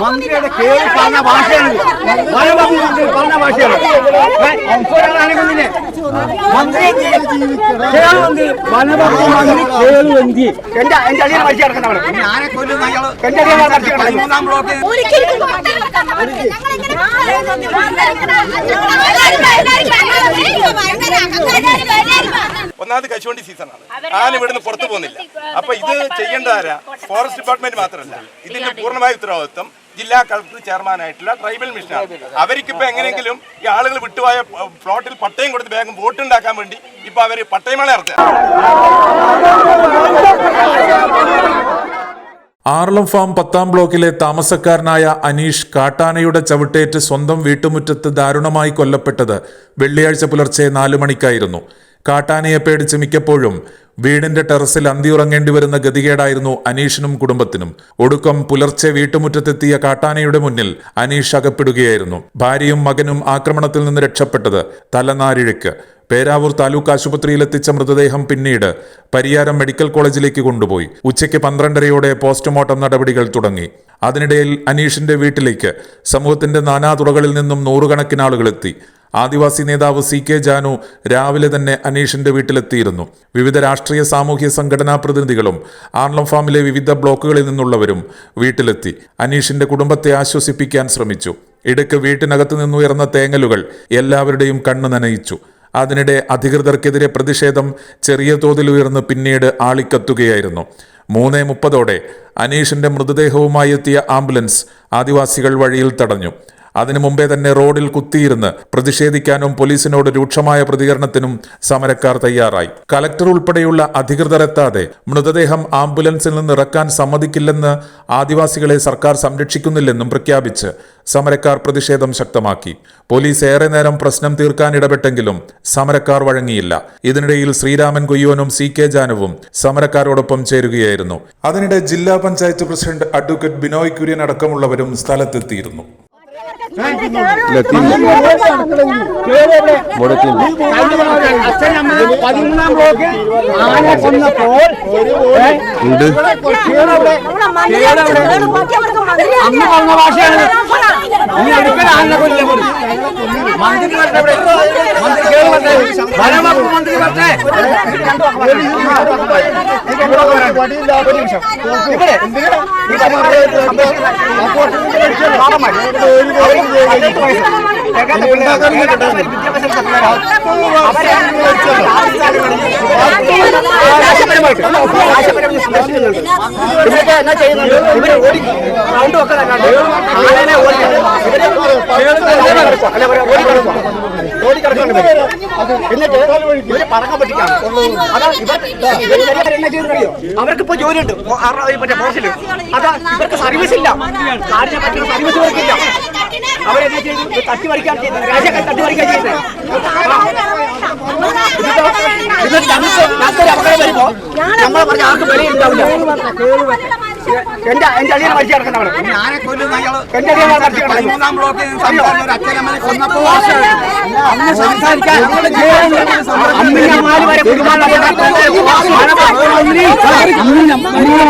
മന്ത്രിയുടെ കേറി പറഞ്ഞ ഭാഷയാണ് വനവകുപ്പ് മന്ത്രി പറഞ്ഞ ഭാഷയാണ്. മന്ത്രി വനവകുപ്പ് മന്ത്രി കേളുവന്തി എന്റെ അടിയിൽ മരിച്ചു കിടക്കുന്നവർ ഞാനെ കൊല്ലുന്ന എന്റെ അടിയിൽ മരിച്ചു കിടക്കുന്നത് 3-ാം ബ്ലോക്ക്. ഒന്നാമത് കശുവണ്ടി സീസണാണ്, ആന ഇവിടുന്ന് പുറത്തു പോകുന്നില്ല. അപ്പൊ ഇത് ചെയ്യേണ്ട ആരാ? ഫോറസ്റ്റ് ഡിപ്പാർട്ട്മെന്റ് മാത്രമല്ല, ഇതിന്റെ പൂർണ്ണമായ ഉത്തരവാദിത്വം ജില്ലാ കളക്ടർ ചെയർമാനായിട്ടുള്ള ട്രൈബൽ മിഷനാണ്. അവർക്കിപ്പോ എങ്ങനെയെങ്കിലും ഈ ആളുകൾ വിട്ടുപോയ പ്ലോട്ടിൽ പട്ടയം കൊടുത്ത് വേഗം വോട്ട് ഉണ്ടാക്കാൻ വേണ്ടി ഇപ്പൊ അവര് പട്ടയമേള നടത്തുക. ആർളം ഫാം 10-ാം ബ്ലോക്കിലെ താമസക്കാരനായ അനീഷ് കാട്ടാനയുടെ ചവിട്ടേറ്റ് സ്വന്തം വീട്ടുമുറ്റത്ത് ദാരുണമായി കൊല്ലപ്പെട്ടത് വെള്ളിയാഴ്ച പുലർച്ചെ 4 മണിക്കായിരുന്നു. കാട്ടാനയെ പേടിച്ച് മിക്കപ്പോഴും വീടിന്റെ ടെറസിൽ അന്തിയുറങ്ങേണ്ടി വരുന്ന ഗതികേടായിരുന്നു അനീഷിനും കുടുംബത്തിനും. ഒടുക്കം പുലർച്ചെ വീട്ടുമുറ്റത്തെത്തിയ കാട്ടാനയുടെ മുന്നിൽ അനീഷ് അകപ്പെടുകയായിരുന്നു. ഭാര്യയും മകനും ആക്രമണത്തിൽ നിന്ന് രക്ഷപ്പെട്ടത് തലനാരിഴയ്ക്ക്. പേരാവൂർ താലൂക്ക് ആശുപത്രിയിലെത്തിച്ച മൃതദേഹം പിന്നീട് പരിയാരം മെഡിക്കൽ കോളേജിലേക്ക് കൊണ്ടുപോയി. ഉച്ചയ്ക്ക് 12:30 പോസ്റ്റ്മോർട്ടം നടപടികൾ തുടങ്ങി. അതിനിടയിൽ അനീഷിന്റെ വീട്ടിലേക്ക് സമൂഹത്തിന്റെ നാനാതുറകളിൽ നിന്നും നൂറുകണക്കിന് ആളുകളെത്തി. ആദിവാസി നേതാവ് CK ജാനു രാവിലെ തന്നെ അനീഷിന്റെ വീട്ടിലെത്തിയിരുന്നു. വിവിധ രാഷ്ട്രീയ സാമൂഹ്യ സംഘടനാ പ്രതിനിധികളും ആർളം ഫാമിലെ വിവിധ ബ്ലോക്കുകളിൽ നിന്നുള്ളവരും വീട്ടിലെത്തി അനീഷിന്റെ കുടുംബത്തെ ആശ്വസിപ്പിക്കാൻ ശ്രമിച്ചു. ഇടയ്ക്ക് വീട്ടിനകത്ത് നിന്നുയർന്ന തേങ്ങലുകൾ എല്ലാവരുടെയും കണ്ണു നനയിച്ചു. അതിനിടെ അധികൃതർക്കെതിരെ പ്രതിഷേധം ചെറിയ തോതിൽ ഉയർന്ന് പിന്നീട് ആളിക്കത്തുകയായിരുന്നു. 3:30 അനീഷിന്റെ മൃതദേഹവുമായി എത്തിയ ആംബുലൻസ് ആദിവാസികൾ വഴിയിൽ തടഞ്ഞു. അതിനു മുമ്പേ തന്നെ റോഡിൽ കുത്തിയിരുന്ന് പ്രതിഷേധിക്കാനും പോലീസിനോട് രൂക്ഷമായ പ്രതികരണത്തിനും സമരക്കാർ തയ്യാറായി. കലക്ടർ ഉൾപ്പെടെയുള്ള അധികൃതർ എത്താതെ മൃതദേഹം ആംബുലൻസിൽ നിന്ന് ഇറക്കാൻ സമ്മതിക്കില്ലെന്ന് ആദിവാസികളെ സർക്കാർ സംരക്ഷിക്കുന്നില്ലെന്നും പ്രഖ്യാപിച്ച് സമരക്കാർ പ്രതിഷേധം ശക്തമാക്കി. പോലീസ് ഏറെ നേരം പ്രശ്നം തീർക്കാൻ ഇടപെട്ടെങ്കിലും സമരക്കാർ വഴങ്ങിയില്ല. ഇതിനിടയിൽ ശ്രീരാമൻ കൊയ്യോനും CK ജാനുവും സമരക്കാരോടൊപ്പം ചേരുകയായിരുന്നു. അതിനിടെ ജില്ലാ പഞ്ചായത്ത് പ്രസിഡന്റ് അഡ്വക്കേറ്റ് ബിനോയ് കുര്യൻ അടക്കമുള്ളവരും സ്ഥലത്തെത്തിയിരുന്നു. 13-ാം ബ്ലോക്ക് ആന കൊന്നപ്പോൾ അന്ന് പറഞ്ഞ ഭാഷയാണ്. ഇനി ഒരിക്കലും ആന കൊല്ല മന്ത്രി വരട്ടെ, മന്ത്രി കേൾ വരട്ടെ, വനവകുപ്പ് മന്ത്രി വരട്ടെ. എന്നിട്ട് ഇവര് പറക്കാൻ പറ്റിക്കാണ്. അവർക്കിപ്പോ ജോലിയുണ്ട് മറ്റേ പോസ്റ്റില്. അതാ ഇവർക്ക് സർവീസ് ഇല്ല, കാടിനെ പറ്റുന്ന സർവീസ് ഇവർക്കില്ല. അവരെന്താ ചെയ്തു? തട്ടിമറിക്കാൻ ചെയ്തത്, രാജ്യക്കാർ തട്ടിമറിക്കാൻ ചെയ്തത്. ഞങ്ങൾക്ക് അപകടം വരുമ്പോ നമ്മൾ പറഞ്ഞ ആർക്ക് വിലയുണ്ടാവില്ല. എന്റെ അടിയിൽ മരിച്ചു കിടക്കുന്നവർ ഞാനെ കൊല്ലുന്ന എന്റെ അടിയിൽ മരിച്ചു കിടക്കുന്നത് 3-ാം ബ്ലോക്കിൽ അച്ഛനമ്മനെ കൊന്നപ്പോ അന്ന് സംസാരിക്കാൻ അമ്മമാര് വരെ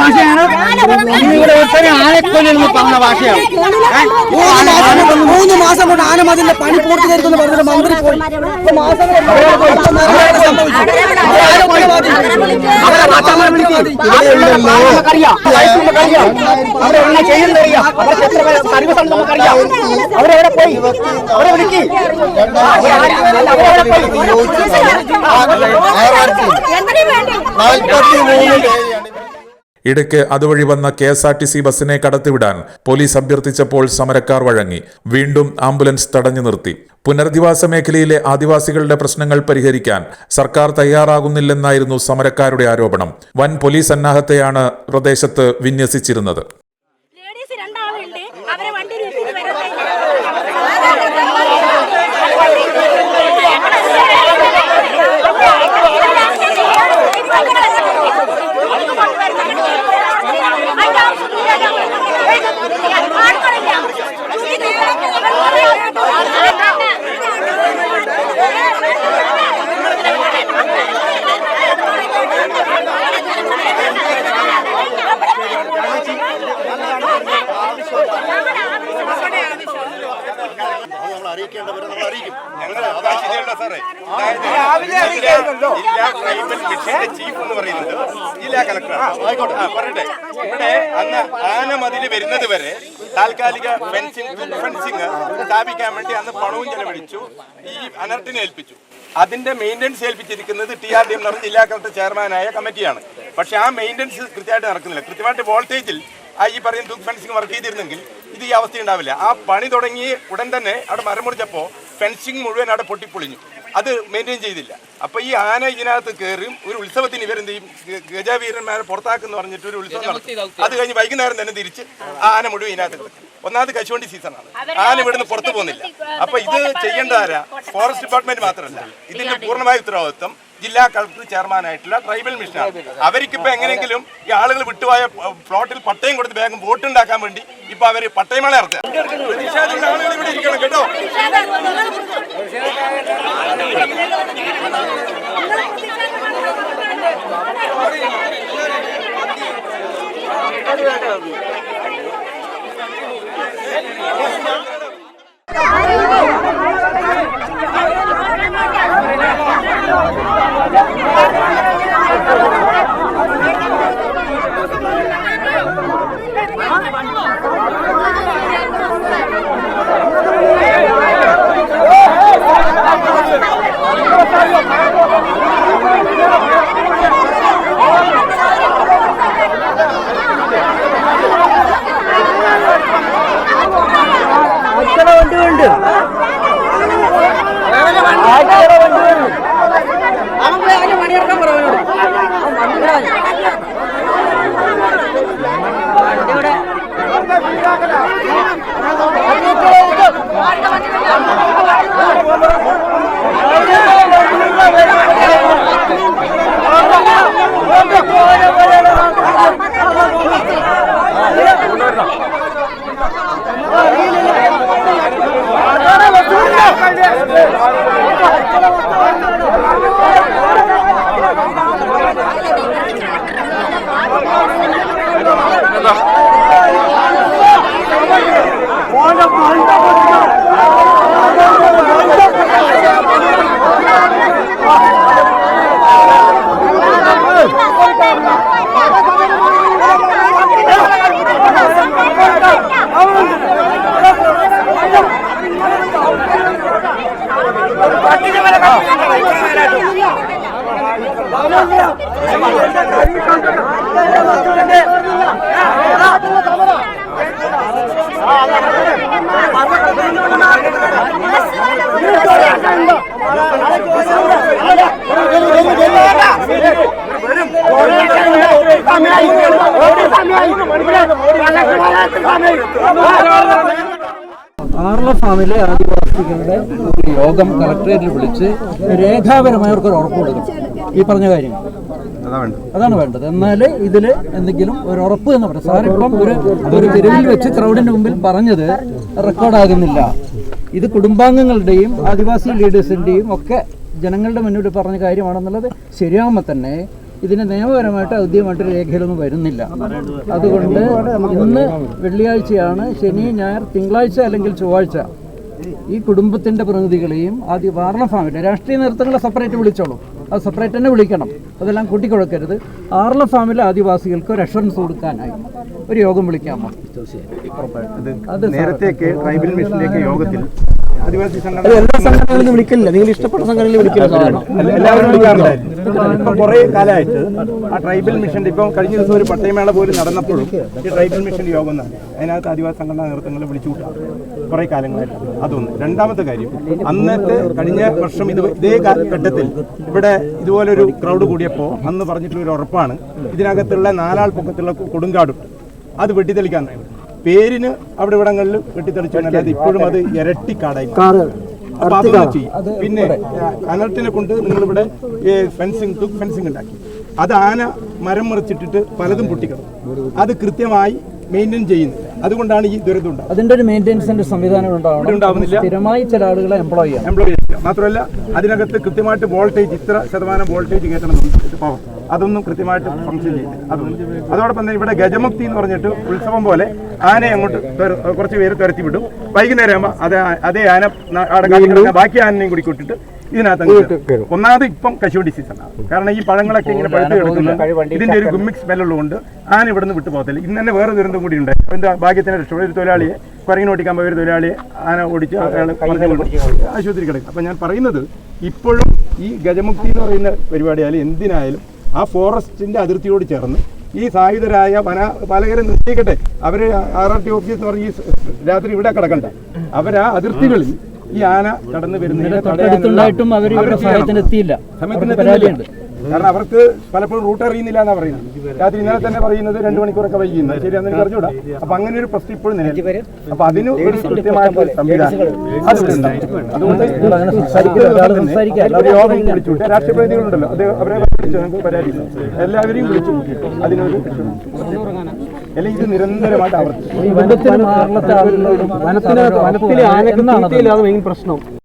ഭാഷയാണ്. ആനക്കൊല്ലെന്ന് പറഞ്ഞ ഭാഷയാണ്. 3 മാസം കൊണ്ട് ആന മതിലിന്റെ പണി പൂർത്തീകരിക്കുന്നു പറഞ്ഞിട്ട് മന്ത്രി പോയി. അവരെല്ലാം ചെയ്യുന്നറിയാം, അവർക്ക് എത്ര സർവീസ് ഉണ്ട് നമുക്കറിയാം. അവരെവിടെ പോയി? അവരെ വിളിക്കി. ഇടയ്ക്ക് അതുവഴി വന്ന KSRTC ബസ്സിനെ കടത്തിവിടാൻ പോലീസ് അഭ്യർത്ഥിച്ചപ്പോൾ സമരക്കാർ വഴങ്ങി. വീണ്ടും ആംബുലൻസ് തടഞ്ഞു നിർത്തി. പുനരധിവാസ മേഖലയിലെ ആദിവാസികളുടെ പ്രശ്നങ്ങൾ പരിഹരിക്കാൻ സർക്കാർ തയ്യാറാകുന്നില്ലെന്നായിരുന്നു സമരക്കാരുടെ ആരോപണം. വൻ പോലീസ് സന്നാഹത്തെയാണ് പ്രദേശത്ത് വിന്യസിച്ചിരുന്നത്. Come on. അറിയിക്കേണ്ടവരെ നമ്മൾ അറിയിക്കും. ഞങ്ങൾ അവകാശികളുടെ സാറേ, ജില്ലാ ട്രൈബൽ മിഷന്റെ ചീഫ് എന്ന് പറയുന്നത് ജില്ലാ കളക്ടറാണ്. ആയിക്കോട്ടെ, പറയട്ടെ. ഇവിടെ അന്ന് ആന മതില് വരുന്നത് വരെ താൽക്കാലിക ഫെൻസിങ് സ്ഥാപിക്കാൻ വേണ്ടി അന്ന് പണവും ചെലവഴിച്ചു, ഈ അനർട്ടിനെ ഏൽപ്പിച്ചു. അതിന്റെ മെയിൻ്റെനൻസ് ഏൽപ്പിച്ചിരിക്കുന്നത് TRDM എന്ന് പറഞ്ഞ ജില്ലാ കളക്ടർ ചെയർമാനായ കമ്മിറ്റിയാണ്. പക്ഷെ ആ മെയിൻ്റെനൻസ് കൃത്യമായിട്ട് നടക്കുന്നില്ല. കൃത്യമായിട്ട് വോൾട്ടേജിൽ ഈ പറയുന്ന തൂക്ക് ഫെൻസിങ് വർക്ക് ചെയ്തിരുന്നെങ്കിൽ ഇത് ഈ അവസ്ഥ ഉണ്ടാവില്ല. ആ പണി തുടങ്ങി ഉടൻ തന്നെ അവിടെ മരം മുറിച്ചപ്പോൾ ഫെൻസിങ് മുഴുവൻ അവിടെ പൊട്ടിപ്പൊളിഞ്ഞു. അത് മെയിൻറ്റെയിൻ ചെയ്തില്ല. അപ്പോൾ ഈ ആന ഇതിനകത്ത് കയറും. ഒരു ഉത്സവത്തിന് ഇവരെന്ത് ചെയ്യും, ഗജവീരന്മാരെ പുറത്താക്കെന്ന് പറഞ്ഞിട്ട് ഒരു ഉത്സവം നടത്തും. അത് കഴിഞ്ഞ് വൈകുന്നേരം തന്നെ തിരിച്ച് ആ ആന മുഴുവൻ ഇതിനകത്ത് കിടക്കും. ഒന്നാമത് കശുവണ്ടി സീസണാണ്, ആന ഇവിടുന്ന് പുറത്തു പോകുന്നില്ല. അപ്പൊ ഇത് ചെയ്യേണ്ട ആരാ? ഫോറസ്റ്റ് ഡിപ്പാർട്ട്മെന്റ് മാത്രമല്ല, ഇതിന്റെ പൂർണ്ണമായ ഉത്തരവാദിത്വം ജില്ലാ കളക്ടർ ചെയർമാനായിട്ടുള്ള ട്രൈബൽ മിഷനാണ്. അവർക്കിപ്പോ എങ്ങനെയെങ്കിലും ഈ ആളുകൾ വിട്ടുപോയ പ്ലോട്ടിൽ പട്ടയം കൊടുത്ത് വേഗം വോട്ട് ഉണ്ടാക്കാൻ വേണ്ടി ഇപ്പൊ അവര് പട്ടയമേള നടത്തുക. പ്രതിഷേധമുള്ള ആളുകൾ ഇവിടെ ഇരിക്കണം കേട്ടോ. ആർല ഫാമിലെ ആദിവാസികളുടെ ഒരു യോഗം കളക്ടറേറ്റിൽ വിളിച്ച് രേഖാപരമായി അവർക്കൊരു ഉറപ്പ് കൊടുക്കും. ഈ പറഞ്ഞ കാര്യങ്ങൾ അതാണ് വേണ്ടത്. എന്നാൽ ഇതിൽ എന്തെങ്കിലും ഒരു ഉറപ്പ് എന്ന് പറയാം. സാറിപ്പം ഒരു തെരുവിൽ വെച്ച് ക്രൗഡിന്റെ മുമ്പിൽ പറഞ്ഞത് റെക്കോർഡാകുന്നില്ല. ഇത് കുടുംബാംഗങ്ങളുടെയും ആദിവാസി ലീഡേഴ്സിന്റെയും ഒക്കെ ജനങ്ങളുടെ മുന്നിൽ പറഞ്ഞ കാര്യമാണെന്നുള്ളത് ശരിയാകുമ്പോൾ തന്നെ ഇതിന് നിയമപരമായിട്ട് ഔദ്യോഗികമായിട്ട് രേഖയിലൊന്നും വരുന്നില്ല. അതുകൊണ്ട് ഇന്ന് വെള്ളിയാഴ്ചയാണ്. ശനി, ഞായർ, തിങ്കളാഴ്ച അല്ലെങ്കിൽ ചൊവ്വാഴ്ച ഈ കുടുംബത്തിൻ്റെ പ്രതിനിധികളെയും വാർണ ഫാമിലെ രാഷ്ട്രീയ നേതൃത്വങ്ങളെ സെപ്പറേറ്റ് വിളിച്ചോളൂ. അത് സെപ്പറേറ്റ് തന്നെ വിളിക്കണം. അതെല്ലാം കൂട്ടിക്കൊടുക്കരുത്. ആർല ഫാമിലെ ആദിവാസികൾക്ക് ഒരു അഷുറൻസ് കൊടുക്കാനായി ഒരു യോഗം വിളിക്കാമോ? അത് നേരത്തെയൊക്കെ ട്രൈബൽ മിഷനിലേക്ക് യോഗത്തിൽ ആദിവാസി എല്ലാ സംഘടനകളും വിളിക്കില്ല. നിങ്ങൾ ഇഷ്ടപ്പെട്ട സംഘടനയിൽ വിളിക്കില്ല. എല്ലാവരും വിളിക്കാറുണ്ടായിരുന്നു. ഇപ്പം കുറേ കാലമായിട്ട് ആ ട്രൈബൽ മിഷന്റെ ഇപ്പം കഴിഞ്ഞ ദിവസം ഒരു പട്ടയമേള പോലും നടന്നപ്പോഴും ഈ ട്രൈബൽ മിഷന്റെ യോഗം എന്നാണ്. അതിനകത്ത് ആദിവാസി സംഘടനാ നേതൃത്വങ്ങളെ വിളിച്ചു കൂട്ടാം കുറേ കാലങ്ങളായിട്ട്. അതൊന്ന്. രണ്ടാമത്തെ കാര്യം, അന്നത്തെ കഴിഞ്ഞ വർഷം ഇതേ ഘട്ടത്തിൽ ഇവിടെ ഇതുപോലൊരു ക്രൗഡ് കൂടിയപ്പോൾ അന്ന് പറഞ്ഞിട്ടുള്ളൊരു ഉറപ്പാണ്, ഇതിനകത്തുള്ള 4 ആൾ പൊക്കത്തുള്ള കൊടുങ്കാടും അത് വെട്ടിത്തെളിക്കാൻ പേരിന് അവിടെ ഇവിടങ്ങളിൽ വെട്ടിത്തെളിച്ചു. അല്ലാതെ ഇപ്പോഴും അത് ഇരട്ടിക്കാടായി. അപ്പൊ അതൊന്നും ചെയ്യും. പിന്നെ അനർട്ടിനെ കൊണ്ട് നിങ്ങളിവിടെ ഫെൻസിങ് ഉണ്ടാക്കി. അത് ആന മരം മറിച്ചിട്ടിട്ട് പലതും പൊട്ടിക്കണം. അത് കൃത്യമായി മെയിൻറ്റെയിൻ ചെയ്യുന്നില്ല. അതുകൊണ്ടാണ് ഈ ദുരന്തം ഉണ്ടാകുന്നത്. അതിന്റെ ഒരു മെയിൻ്റെനൻസിന്റെ സംവിധാനം ഉണ്ടാവുന്നില്ല. സ്ഥിരമായി ചില ആളുകളെ എംപ്ലോയ് ചെയ്യുക. മാത്രമല്ല അതിനകത്ത് കൃത്യമായിട്ട് വോൾട്ടേജ് ഇത്ര ശതമാനം വോൾട്ടേജ് കയറ്റണം. പവർ അതൊന്നും കൃത്യമായിട്ട് ഫംഗ്ഷൻ ചെയ്യുന്നില്ല. അതൊന്നും അതോടൊപ്പം തന്നെ ഇവിടെ ഗജമുക്തി എന്ന് പറഞ്ഞിട്ട് ഉത്സവം പോലെ ആനയെ അങ്ങോട്ട് കുറച്ച് പേര് തുരത്തി വിടും. വൈകുന്നേരം ആകുമ്പോൾ അതേ ആന ബാക്കി ആനയും കൂടി കൂട്ടിട്ട് ഇതിനകത്ത് ഒന്നാമത് ഇപ്പം കശുവണ്ടി സീസണാണ്. കാരണം ഈ പഴങ്ങളൊക്കെ ഇങ്ങനെ പഴുത്ത് കിടക്കുന്ന ഇതിന്റെ ഒരു ഗുമ്മിക് സ്മെല്ലുള്ളതുകൊണ്ട് ആന ഇവിടുന്ന് വിട്ടു പോകത്തില്ല. ഇന്ന് തന്നെ വേറെ ദുരന്തം കൂടി ഉണ്ടായി. അതിന്റെ ഭാഗ്യത്തിന് രക്ഷപ്പെട്ട ഒരു തൊഴിലാളിയെ കുരങ്ങിന് ഓടിക്കാൻ പോയ ഒരു തൊഴിലാളിയെ ആന ഓടിച്ച് അയാൾ ആശുപത്രി കിടക്കും. അപ്പം ഞാൻ പറയുന്നത് ഇപ്പോഴും ഈ ഗജമുക്തി എന്ന് പറയുന്ന പരിപാടിയായാലും എന്തിനായാലും ആ ഫോറസ്റ്റിന്റെ അതിർത്തിയോട് ചേർന്ന് ഈ സായുധരായ പാലകരെ നിർത്തിക്കട്ടെ. അവർ RRT ഓഫീസ് എന്ന് പറഞ്ഞ് ഈ രാത്രി ഇവിടെ കിടക്കണ്ട. അവരാ അതിർത്തികളിൽ ഈ ആന കടന്നു വരുന്നതിന് സമയത്തിന് കാരണം അവർക്ക് പലപ്പോഴും റൂട്ട് അറിയുന്നില്ല എന്നാ പറയുന്നത്. രാത്രി ഇന്നലെ തന്നെ പറയുന്നത് 2 മണിക്കൂറൊക്കെ വൈകുന്നത്. ശരി, അതെനിക്ക് അറിഞ്ഞൂടാ. അപ്പൊ അങ്ങനെ ഒരു പ്രശ്നം ഇപ്പോഴും നിലനിൽക്കും. അപ്പൊ അതിന് ഒരു കൃത്യമായ സംവിധാനം അതുകൊണ്ട് യോഗം വിളിച്ചുവിട്ട് രാഷ്ട്രീയ പ്രതിനിധികളുണ്ടല്ലോ, അത് അവരെ വിളിച്ചു നമുക്ക് പരാതി എല്ലാവരെയും വിളിച്ചു അതിനൊരു അല്ലെങ്കിൽ ഇത് നിരന്തരമായിട്ട് ആവർത്തിക്കും. വനത്തിലെ ആനക്ക് മെയിൻ പ്രശ്നം